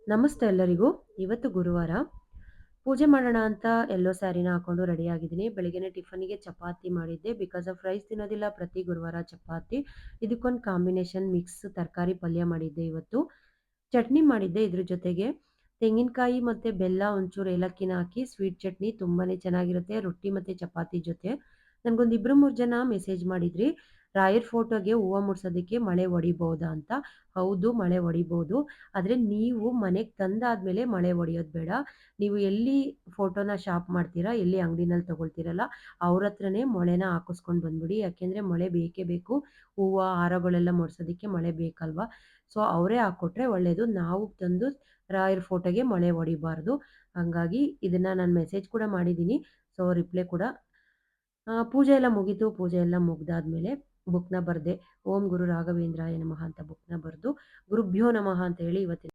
ನಮಸ್ತೆ ಎಲ್ಲರಿಗೂ. ಇವತ್ತು ಗುರುವಾರ. ಪೂಜೆ ಮಾಡೋಣ ಅಂತ ಯೆಲ್ಲೋ ಸ್ಯಾರಿನ ಹಾಕೊಂಡು ರೆಡಿ ಆಗಿದ್ದೀನಿ. ಬೆಳಗ್ಗೆನೆ ಟಿಫನ್‌ಗೆ ಚಪಾತಿ ಮಾಡಿದ್ದೆ. ಬಿಕಾಸ್ ಆಫ್ ರೈಸ್ ತಿನ್ನೋದಿಲ್ಲ, ಪ್ರತಿ ಗುರುವಾರ ಚಪಾತಿ. ಇದಕ್ಕೊಂದು ಕಾಂಬಿನೇಷನ್ ಮಿಕ್ಸ್ ತರಕಾರಿ ಪಲ್ಯ ಮಾಡಿದ್ದೆ ಇವತ್ತು. ಚಟ್ನಿ ಮಾಡಿದ್ದೆ ಇದ್ರ ಜೊತೆಗೆ. ತೆಂಗಿನಕಾಯಿ ಮತ್ತೆ ಬೆಲ್ಲ ಒಂಚೂರು ಏಲಕ್ಕಿನ ಹಾಕಿ ಸ್ವೀಟ್ ಚಟ್ನಿ ತುಂಬಾನೇ ಚೆನ್ನಾಗಿರುತ್ತೆ ರೊಟ್ಟಿ ಮತ್ತೆ ಚಪಾತಿ ಜೊತೆ. ನನಗೊಂದು 2-3 ಜನ ಮೆಸೇಜ್ ಮಾಡಿದ್ರಿ, ರಾಯರ್ ಫೋಟೋಗೆ ಹೂವ ಮುಡ್ಸೋದಕ್ಕೆ ಮಳೆ ಹೊಡಿಬೋದಾ ಅಂತ. ಹೌದು, ಮಳೆ ಹೊಡಿಬೋದು. ಆದ್ರೆ ನೀವು ಮನೆಗೆ ತಂದಾದ್ಮೇಲೆ ಮಳೆ ಹೊಡೆಯೋದು ಬೇಡ. ನೀವು ಎಲ್ಲಿ ಫೋಟೋನ ಶಾಪ್ ಮಾಡ್ತೀರಾ, ಎಲ್ಲಿ ಅಂಗಡಿನಲ್ಲಿ ತಗೊಳ್ತೀರಲ್ಲ, ಅವ್ರ ಹತ್ರನೇ ಮೊಳೆನ ಹಾಕಿಸ್ಕೊಂಡು ಬಂದ್ಬಿಡಿ. ಯಾಕೆಂದ್ರೆ ಮಳೆ ಬೇಕೇ ಬೇಕು. ಹೂವ, ಹಾರಗಳೆಲ್ಲ ಮುಡ್ಸೋದಕ್ಕೆ ಮಳೆ ಬೇಕಲ್ವಾ? ಸೊ ಅವರೇ ಹಾಕ್ಕೊಟ್ರೆ ಒಳ್ಳೇದು. ನಾವು ತಂದು ರಾಯರ್ ಫೋಟೋಗೆ ಮಳೆ ಹೊಡಿಬಾರ್ದು. ಹಂಗಾಗಿ ಇದನ್ನ ನಾನು ಮೆಸೇಜ್ ಕೂಡ ಮಾಡಿದ್ದೀನಿ. ಸೊ ರಿಪ್ಲೈ ಕೂಡ ಪೂಜೆ ಎಲ್ಲ ಮುಗೀತು. ಪೂಜೆ ಎಲ್ಲ ಮುಗ್ದಾದ್ಮೇಲೆ ಬುಕ್‌ನ ಬರ್ದೆ. ಓಂ ಗುರು ರಾಘವೇಂದ್ರಾಯ ನಮಃ ಅಂತ ಬುಕ್‌ನ ಬರೆದು, ಗುರುಭ್ಯೋ ನಮಃ ಅಂತ ಹೇಳಿ ಇವತ್ತಿನ